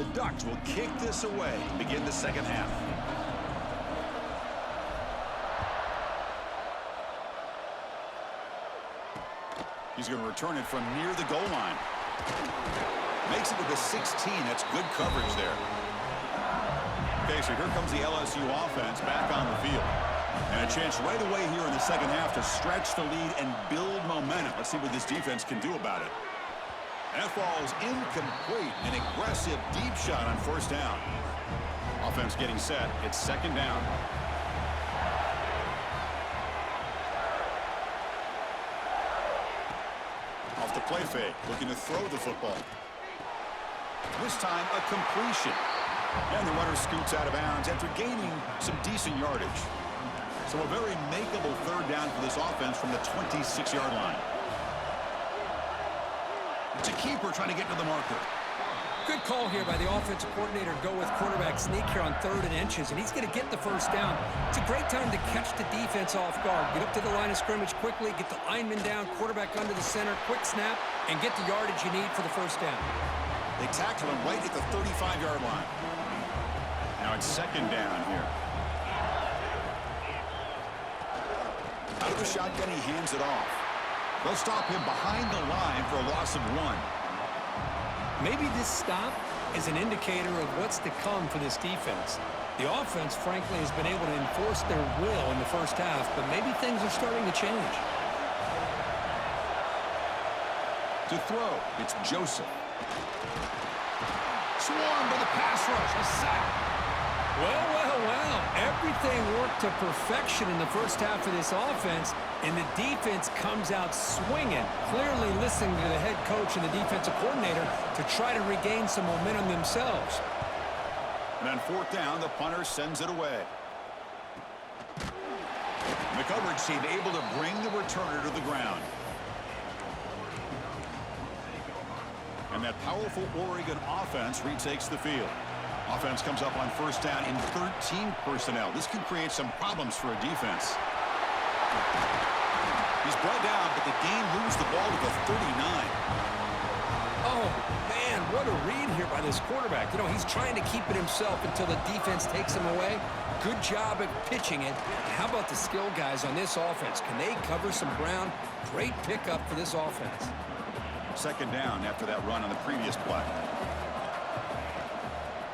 The Ducks will kick this away to begin the second half. He's going to return it from near the goal line. Makes it to the 16. That's good coverage there. Okay, so here comes the LSU offense back on the field. And a chance right away here in the second half to stretch the lead and build momentum. Let's see what this defense can do about it. That ball's incomplete. An aggressive deep shot on first down. Offense getting set. It's second down. Off the play fake. Looking to throw the football. This time a completion. And the runner scoots out of bounds after gaining some decent yardage. So a very makeable third down for this offense from the 26-yard line. It's a keeper trying to get to the marker. Good call here by the offensive coordinator. Go with quarterback sneak here on 3rd and inches, and he's going to get the first down. It's a great time to catch the defense off guard. Get up to the line of scrimmage quickly, get the lineman down, quarterback under the center, quick snap, and get the yardage you need for the first down. They tackle him right at the 35-yard line. Now it's second down here. Out of the shotgun, he hands it off. They'll stop him behind the line for a loss of 1. Maybe this stop is an indicator of what's to come for this defense. The offense, frankly, has been able to enforce their will in the first half, but maybe things are starting to change. To throw, it's Joseph. Swarmed by the pass rush, a sack. Well. Everything worked to perfection in the first half of this offense, and the defense comes out swinging, clearly listening to the head coach and the defensive coordinator to try to regain some momentum themselves. And on 4th down, the punter sends it away. The coverage team able to bring the returner to the ground. And that powerful Oregon offense retakes the field. Offense comes up on first down in 13 personnel. This can create some problems for a defense. He's brought down, but the game moves the ball to the 39. Oh, man, what a read here by this quarterback. You know, he's trying to keep it himself until the defense takes him away. Good job at pitching it. How about the skill guys on this offense? Can they cover some ground? Great pickup for this offense. Second down after that run on the previous play.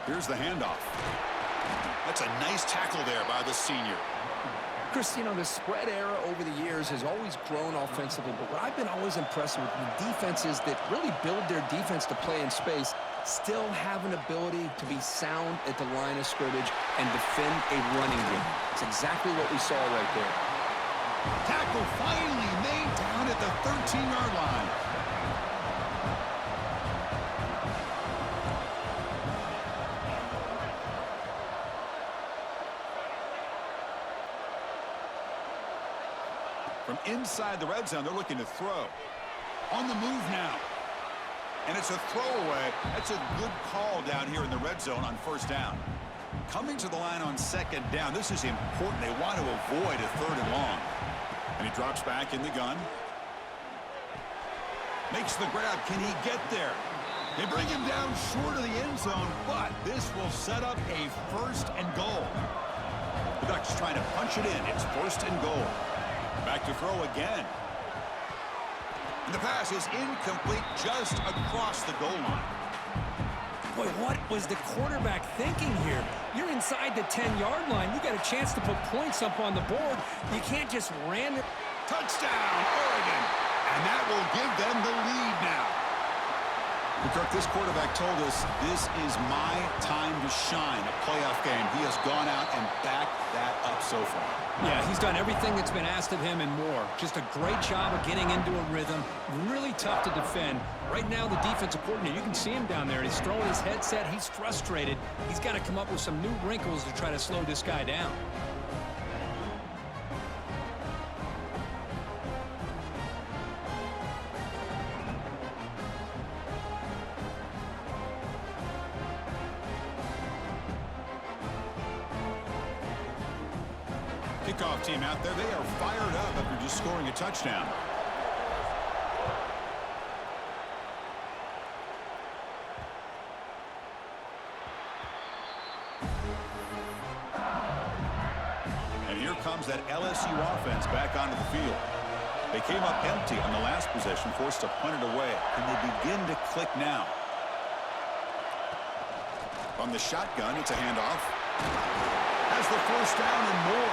Here's the handoff. That's a nice tackle there by the senior. Chris, you know, the spread era over the years has always grown offensively, but what I've been always impressed with the defenses that really build their defense to play in space still have an ability to be sound at the line of scrimmage and defend a running game. It's exactly what we saw right there. Tackle finally made down at the 13-yard line. From inside the red zone, they're looking to throw. On the move now. And it's a throwaway. That's a good call down here in the red zone on first down. Coming to the line on second down. This is important. They want to avoid a 3rd and long. And he drops back in the gun. Makes the grab. Can he get there? They bring him down short of the end zone, but this will set up a 1st and goal. The Ducks trying to punch it in. It's 1st and goal. Back to throw again. And the pass is incomplete just across the goal line. Boy, what was the quarterback thinking here? You're inside the 10-yard line. You got a chance to put points up on the board. You can't just random. Touchdown, Oregon. And that will give them the lead now. Kirk, this quarterback told us this is my time to shine, a playoff game. He has gone out and backed that up so far. Yeah, he's done everything that's been asked of him and more. Just a great job of getting into a rhythm. Really tough to defend. Right now, the defensive coordinator, you can see him down there. He's throwing his headset. He's frustrated. He's got to come up with some new wrinkles to try to slow this guy down. Kickoff team out there, they are fired up after just scoring a touchdown. comes that LSU offense back onto the field. They came up empty on the last possession, forced to punt it away. Can they begin to click now? From the shotgun, it's a handoff. Has the first down and more.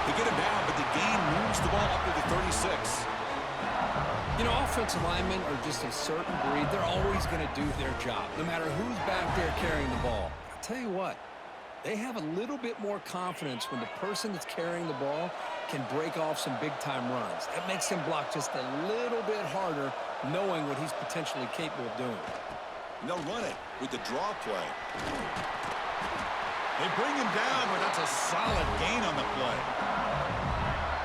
They get him down, but the gain moves the ball up to the 36. You know, offensive linemen are just a certain breed. They're always going to do their job, no matter who's back there carrying the ball. I'll tell you what, they have a little bit more confidence when the person that's carrying the ball can break off some big-time runs. That makes him block just a little bit harder, knowing what he's potentially capable of doing. And they'll run it with the draw play. They bring him down, but that's a solid gain on the play.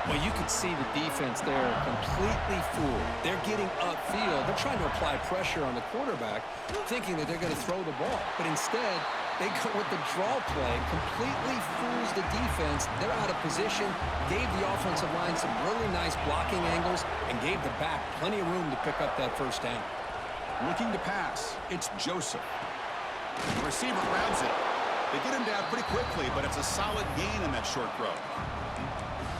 Well, you could see the defense there completely fooled. They're getting upfield. They're trying to apply pressure on the quarterback, thinking that they're going to throw the ball. But instead, they go with the draw play, completely fools the defense. They're out of position, gave the offensive line some really nice blocking angles, and gave the back plenty of room to pick up that first down. Looking to pass, it's Joseph. The receiver grabs it. They get him down pretty quickly, but it's a solid gain in that short throw.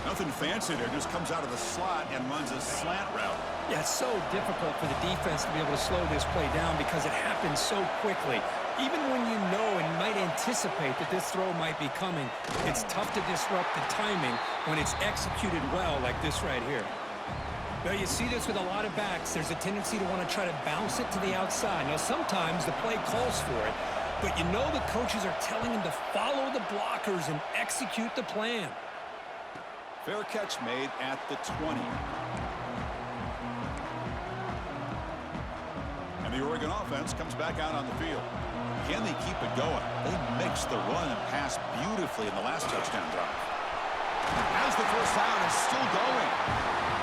Nothing fancy there, just comes out of the slot and runs a slant route. Yeah, it's so difficult for the defense to be able to slow this play down because it happens so quickly. Even when you know and might anticipate that this throw might be coming, it's tough to disrupt the timing when it's executed well like this right here. Now, you see this with a lot of backs. There's a tendency to want to try to bounce it to the outside. Now, sometimes the play calls for it, but you know the coaches are telling him to follow the blockers and execute the plan. Fair catch made at the 20. And the Oregon offense comes back out on the field. Can they keep it going? They mixed the run and pass beautifully in the last touchdown drive. As the first down is still going.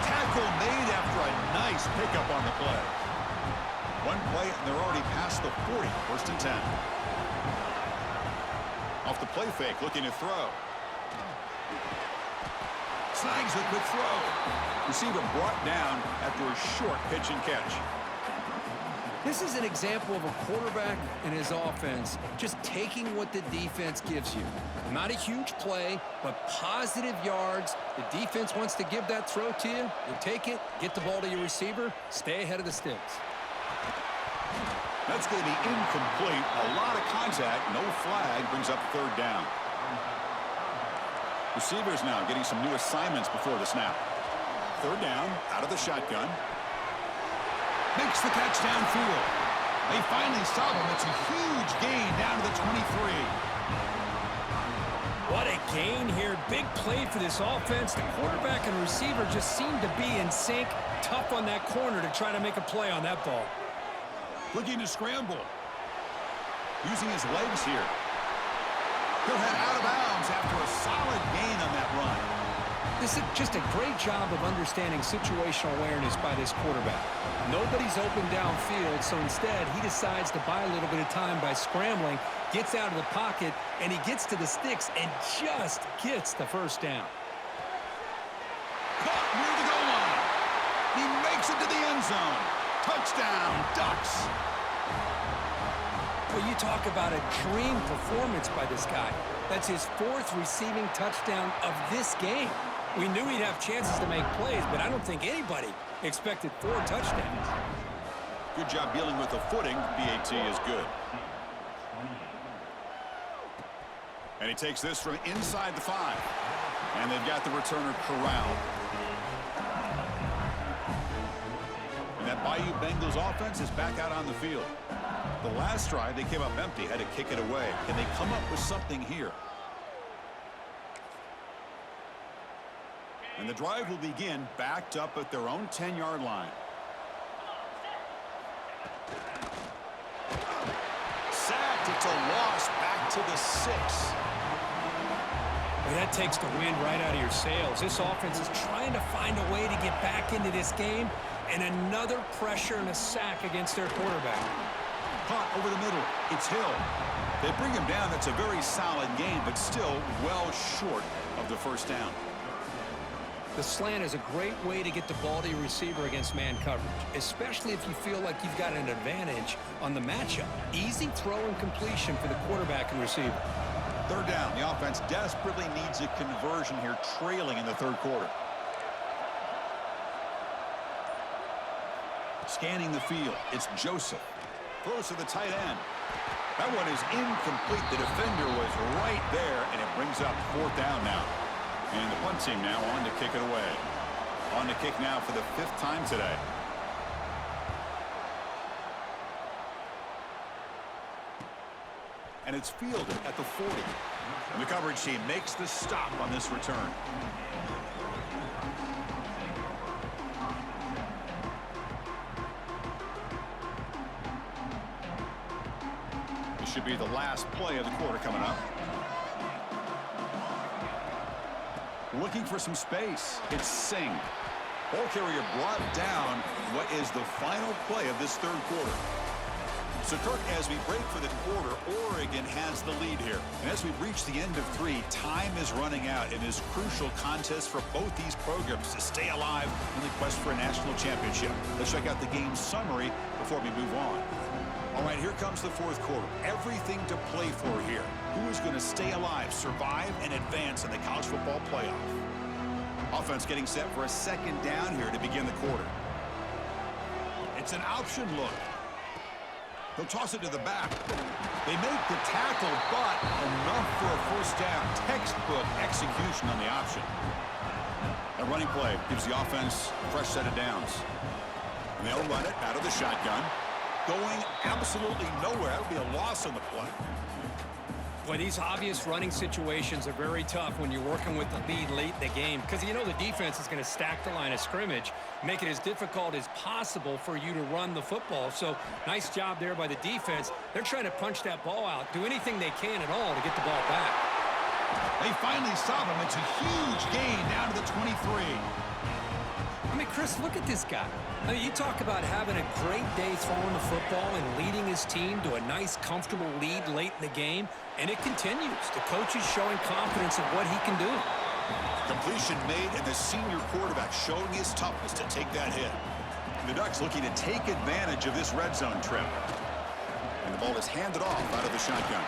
Tackle made after a nice pickup on the play. One play and they're already past the 40, first and 10. Off the play fake, looking to throw. Snags a quick throw. Receiver brought down after a short pitch and catch. This is an example of a quarterback and his offense just taking what the defense gives you. Not a huge play, but positive yards. The defense wants to give that throw to you. You take it, get the ball to your receiver, stay ahead of the sticks. That's going to be incomplete. A lot of contact. No flag brings up third down. Receivers now getting some new assignments before the snap. Third down, out of the shotgun. Makes the catch downfield. They finally stop him. It's a huge gain down to the 23. What a gain here. Big play for this offense. The quarterback and receiver just seem to be in sync. Tough on that corner to try to make a play on that ball. Looking to scramble. Using his legs here. He'll head out of bounds after a solid gain on that run. This is just a great job of understanding situational awareness by this quarterback. Nobody's open downfield, so instead he decides to buy a little bit of time by scrambling, gets out of the pocket, and he gets to the sticks and just gets the first down. Caught near the goal line. He makes it to the end zone. Touchdown, Ducks. Well, you talk about a dream performance by this guy. That's his fourth receiving touchdown of this game. We knew he'd have chances to make plays, but I don't think anybody expected 4 touchdowns. Good job dealing with the footing. PAT is good. And he takes this from inside the 5. And they've got the returner corralled. And that Bayou Bengals offense is back out on the field. The last drive, they came up empty, had to kick it away. Can they come up with something here? And the drive will begin backed up at their own 10-yard line. Sacked. It's a loss back to the 6. Well, that takes the wind right out of your sails. This offense is trying to find a way to get back into this game, and another pressure and a sack against their quarterback. Caught over the middle. It's Hill. They bring him down. That's a very solid game, but still well short of the first down. The slant is a great way to get the ball to your receiver against man coverage, especially if you feel like you've got an advantage on the matchup. Easy throw and completion for the quarterback and receiver. Third down. The offense desperately needs a conversion here, trailing in the third quarter. Scanning the field. It's Joseph. Throws to the tight end. That one is incomplete. The defender was right there, and it brings up fourth down now. And the punt team now on to kick it away. On to kick now for the 5th time today. And it's fielded at the 40. And the coverage team makes the stop on this return. This should be the last play of the quarter coming up. Looking for some space. It's Singh. Ball carrier brought down. What is the final play of this third quarter? So, Kirk, as we break for the quarter, Oregon has the lead here. And as we reach the end of 3, time is running out in this crucial contest for both these programs to stay alive in the quest for a national championship. Let's check out the game summary before we move on. All right, here comes the fourth quarter. Everything to play for here. Who is going to stay alive, survive, and advance in the college football playoff? Offense getting set for a second down here to begin the quarter. It's an option look. They'll toss it to the back. They make the tackle, but enough for a first down. Textbook execution on the option. A running play gives the offense a fresh set of downs. And they'll run it out of the shotgun. Going absolutely nowhere. That would be a loss on the play. Boy, these obvious running situations are very tough when you're working with the lead late in the game because you know the defense is going to stack the line of scrimmage, make it as difficult as possible for you to run the football. So nice job there by the defense. They're trying to punch that ball out, do anything they can at all to get the ball back. They finally stop him. It's a huge gain down to the 23. I mean, Chris, look at this guy. I mean, you talk about having a great day throwing the football and leading his team to a nice, comfortable lead late in the game, and it continues. The coach is showing confidence in what he can do. Completion made, and the senior quarterback showing his toughness to take that hit. The Ducks looking to take advantage of this red zone trip. And the ball is handed off out of the shotgun.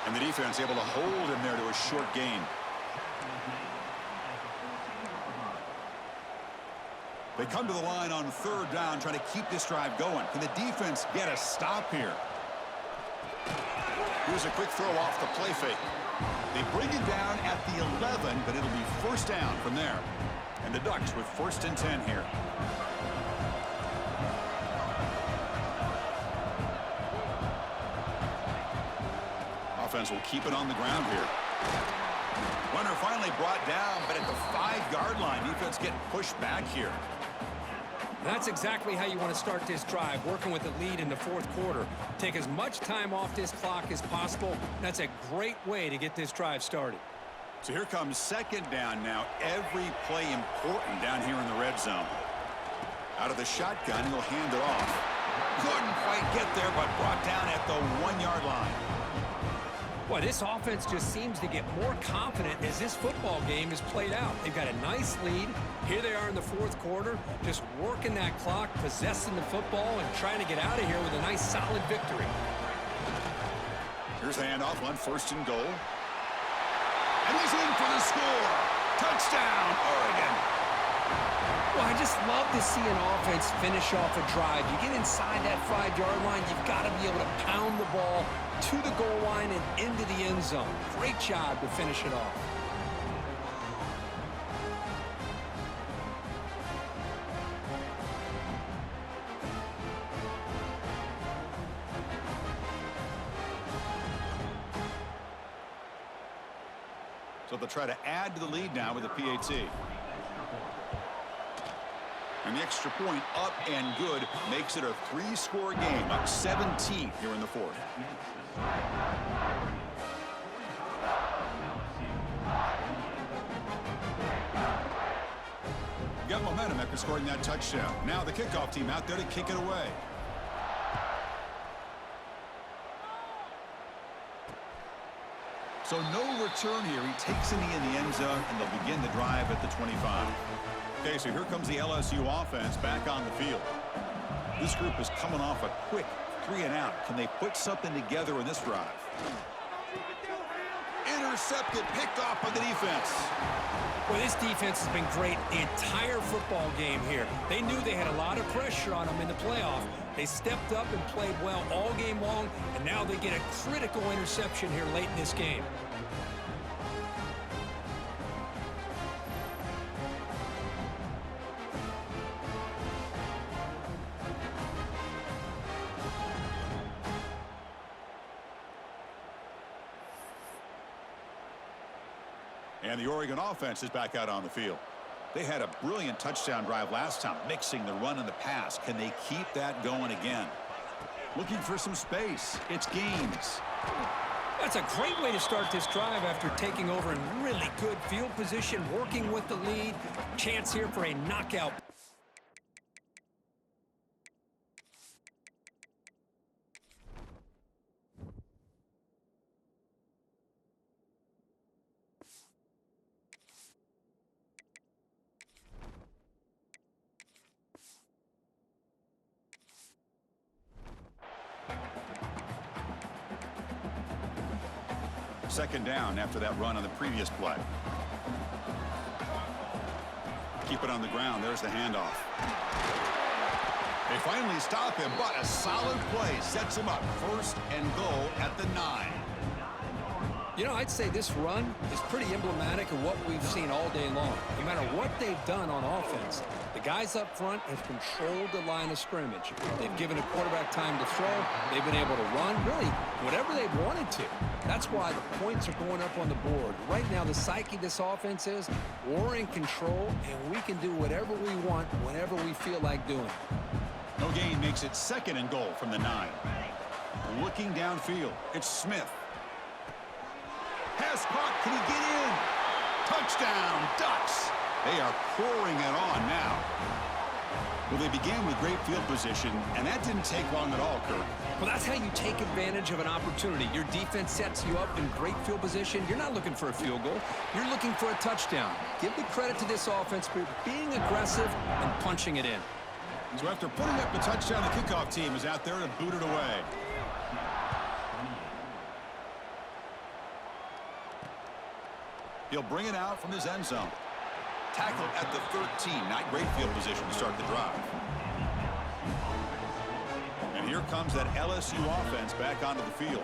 And the defense able to hold him there to a short gain. They come to the line on third down, trying to keep this drive going. Can the defense get a stop here? Here's a quick throw off the play fake. They bring it down at the 11, but it'll be first down from there. And the Ducks with 1st and 10 here. Offense will keep it on the ground here. Runner finally brought down, but at the 5-yard line, defense getting pushed back here. That's exactly how you want to start this drive, working with the lead in the fourth quarter. Take as much time off this clock as possible. That's a great way to get this drive started. So here comes second down now. Every play important down here in the red zone. Out of the shotgun, he'll hand it off. Couldn't quite get there, but brought down at the 1-yard line. Boy, this offense just seems to get more confident as this football game is played out. They've got a nice lead. Here they are in the fourth quarter, just working that clock, possessing the football, and trying to get out of here with a nice, solid victory. Here's the handoff on 1st and goal. And he's in for the score. Touchdown, Oregon. Well, I just love to see an offense finish off a drive. You get inside that 5-yard line, you've got to be able to pound the ball to the goal line and into the end zone. Great job to finish it off. So they'll try to add to the lead now with a PAT. And the extra point up and good makes it a 3-score game, up 17 here in the fourth. Got momentum after scoring that touchdown. Now the kickoff team out there to kick it away. So no return here. He takes in the end zone, and they'll begin the drive at the 25. Okay, so here comes the LSU offense back on the field. This group is coming off a quick 3-and-out. Can they put something together in this drive? Intercepted, picked off by the defense. Well, this defense has been great the entire football game here. They knew they had a lot of pressure on them in the playoff. They stepped up and played well all game long, and now they get a critical interception here late in this game. And the Oregon offense is back out on the field. They had a brilliant touchdown drive last time, mixing the run and the pass. Can they keep that going again? Looking for some space. It's Gaines. That's a great way to start this drive after taking over in really good field position, working with the lead. Chance here for a knockout. Second down after that run on the previous play. Keep it on the ground. There's the handoff. They finally stop him, but a solid play sets him up. First and goal at the 9. You know, I'd say this run is pretty emblematic of what we've seen all day long. No matter what they've done on offense, the guys up front have controlled the line of scrimmage. They've given a quarterback time to throw. They've been able to run, really, whatever they've wanted to. That's why the points are going up on the board. Right now, the psyche of this offense is we're in control, and we can do whatever we want whenever we feel like doing it. No gain makes it second and goal from the 9. Looking downfield, it's Smith. Pass caught, can he get in? Touchdown, Ducks. They are pouring it on now. Well, they began with great field position, and that didn't take long at all, Kirk. Well, that's how you take advantage of an opportunity. Your defense sets you up in great field position. You're not looking for a field goal. You're looking for a touchdown. Give the credit to this offense for being aggressive and punching it in. So after putting up the touchdown, the kickoff team is out there to boot it away. He'll bring it out from his end zone. Tackled at the 13. Not great field position to start the drive. And here comes that LSU offense back onto the field.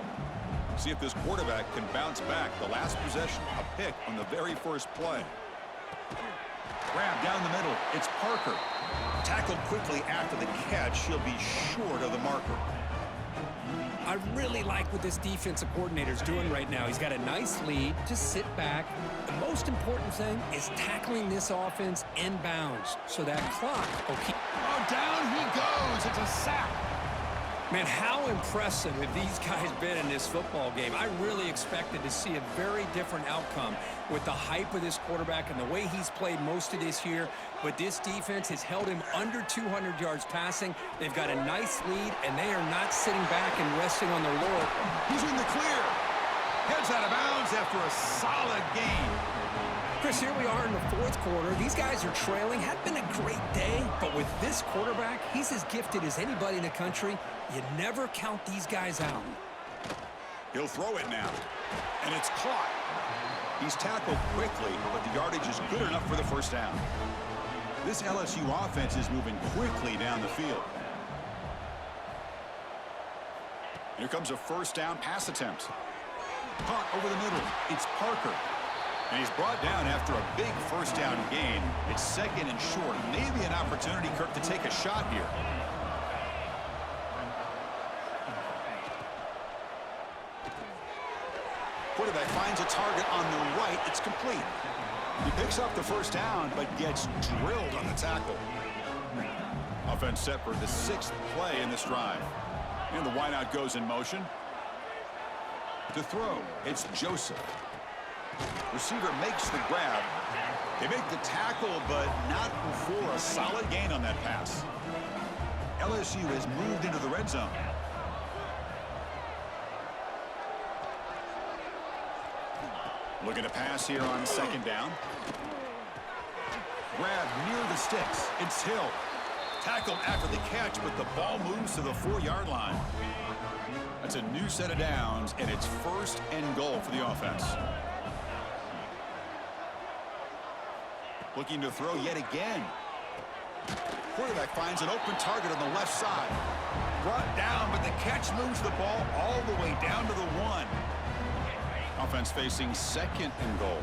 See if this quarterback can bounce back. The last possession, a pick on the very first play. Grab down the middle. It's Parker. Tackled quickly after the catch. He'll be short of the marker. I really like what this defensive coordinator is doing right now. He's got a nice lead. Just sit back. The most important thing is tackling this offense inbounds so that clock will keep. Oh, down he goes. It's a sack. Man, how impressive have these guys been in this football game? I really expected to see a very different outcome with the hype of this quarterback and the way he's played most of this year. But this defense has held him under 200 yards passing. They've got a nice lead, and they are not sitting back and resting on their laurels. He's in the clear. Heads out of bounds after a solid game. Chris, here we are in the fourth quarter. These guys are trailing. Had been a great day, but with this quarterback, he's as gifted as anybody in the country. You never count these guys out. He'll throw it now, and it's caught. He's tackled quickly, but the yardage is good enough for the first down. This LSU offense is moving quickly down the field. Here comes a first down pass attempt. Caught over the middle. It's Parker. And he's brought down after a big first down gain. It's second and short. Maybe an opportunity, Kirk, to take a shot here. Quarterback finds a target on the right. It's complete. He picks up the first down, but gets drilled on the tackle. Offense set for the 6th play in this drive. And the wideout goes in motion. To throw, it's Joseph. Receiver makes the grab. They make the tackle, but not before a solid gain on that pass. LSU has moved into the red zone. Looking to pass here on second down. Grab near the sticks. It's Hill. Tackled after the catch, but the ball moves to the 4-yard line. That's a new set of downs, and it's 1st and goal for the offense. Looking to throw yet again. Quarterback finds an open target on the left side. Brought down, but the catch moves the ball all the way down to the 1. Offense facing 2nd and goal.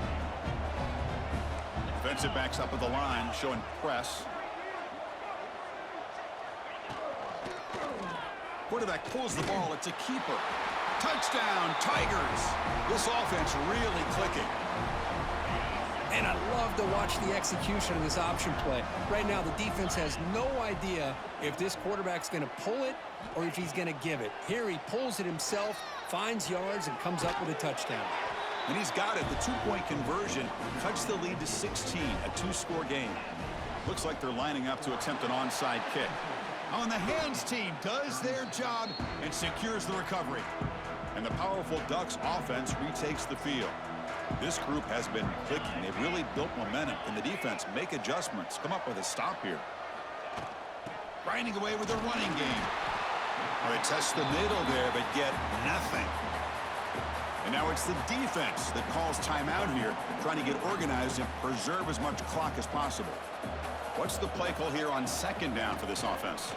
Defensive backs up at the line, showing press. Quarterback pulls the ball. It's a keeper. Touchdown, Tigers. This offense really clicking. And I love to watch the execution of this option play. Right now, the defense has no idea if this quarterback's going to pull it or if he's going to give it. Here he pulls it himself, finds yards, and comes up with a touchdown. And he's got it. The 2-point conversion cuts the lead to 16, a 2-score game. Looks like they're lining up to attempt an onside kick. On the hands team does their job and secures the recovery. And the powerful Ducks offense retakes the field. This group has been clicking. They've really built momentum. And the defense make adjustments. Come up with a stop here. Grinding away with their running game. All right, test the middle there, but get nothing. And now it's the defense that calls timeout here, trying to get organized and preserve as much clock as possible. What's the play call here on 2nd down for this offense?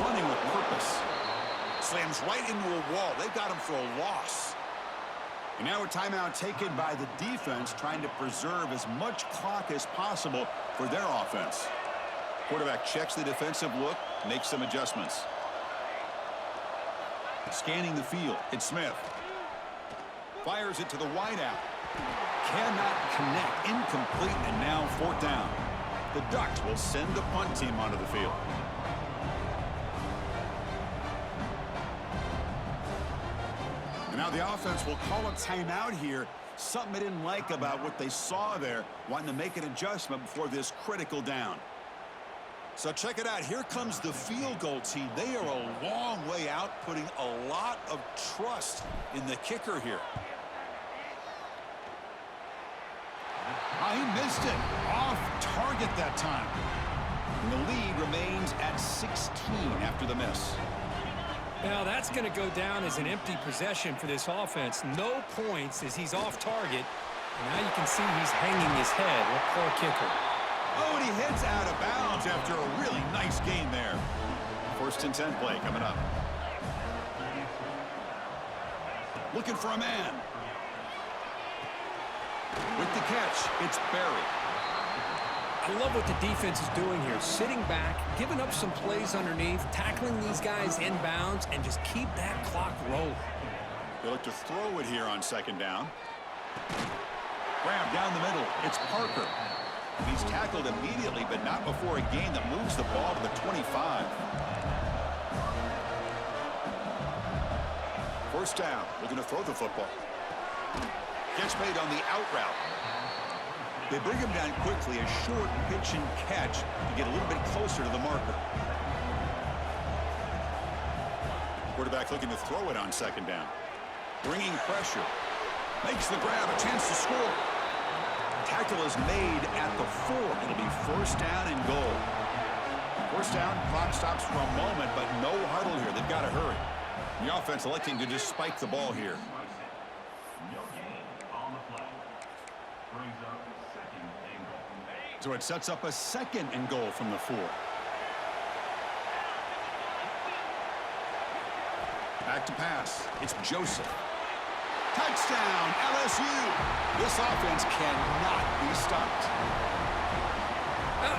Running with purpose. Slams right into a wall. They've got him for a loss. And now a timeout taken by the defense, trying to preserve as much clock as possible for their offense. Quarterback checks the defensive look, makes some adjustments. Scanning the field, it's Smith. Fires it to the wideout. Cannot connect, incomplete, and now 4th down. The Ducks will send the punt team onto the field. And now the offense will call a timeout here. Something they didn't like about what they saw there, wanting to make an adjustment before this critical down. So check it out. Here comes the field goal team. They are a long way out, putting a lot of trust in the kicker here. He missed it. Off target that time. And the lead remains at 16 after the miss. Now that's going to go down as an empty possession for this offense. No points as he's off target. And now you can see he's hanging his head. What poor kicker. Oh, and he heads out of bounds after a really nice gain there. 1st and 10 play coming up. Looking for a man. With the catch, it's Barry. I love what the defense is doing here. Sitting back, giving up some plays underneath, tackling these guys inbounds, and just keep that clock rolling. They look to throw it here on 2nd down. Grab down the middle. It's Parker. He's tackled immediately, but not before a gain that moves the ball to the 25. 1st down. Looking to throw the football. Gets made on the out route. They bring him down quickly, a short pitch and catch to get a little bit closer to the marker. Quarterback looking to throw it on 2nd down. Bringing pressure. Makes the grab, a chance to score. Tackle is made at the 4. It'll be 1st down and goal. 1st down, clock stops for a moment, but no huddle here. They've got to hurry. The offense electing to just spike the ball here. So it sets up a 2nd and goal from the 4. Back to pass. It's Joseph. Touchdown, LSU. This offense cannot be stopped.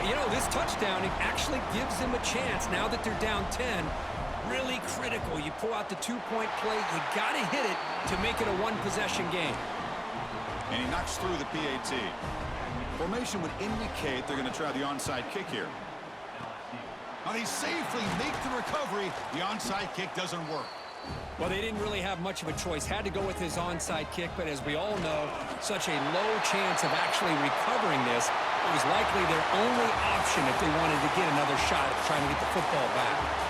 You know, this touchdown it actually gives them a chance now that they're down 10. Really critical. You pull out the 2-point play. You got to hit it to make it a 1-possession game. And he knocks through the PAT. Formation would indicate they're going to try the onside kick here. And he safely makes the recovery. The onside kick doesn't work. Well, they didn't really have much of a choice. Had to go with his onside kick, but as we all know, such a low chance of actually recovering this. It was likely their only option if they wanted to get another shot at trying to get the football back.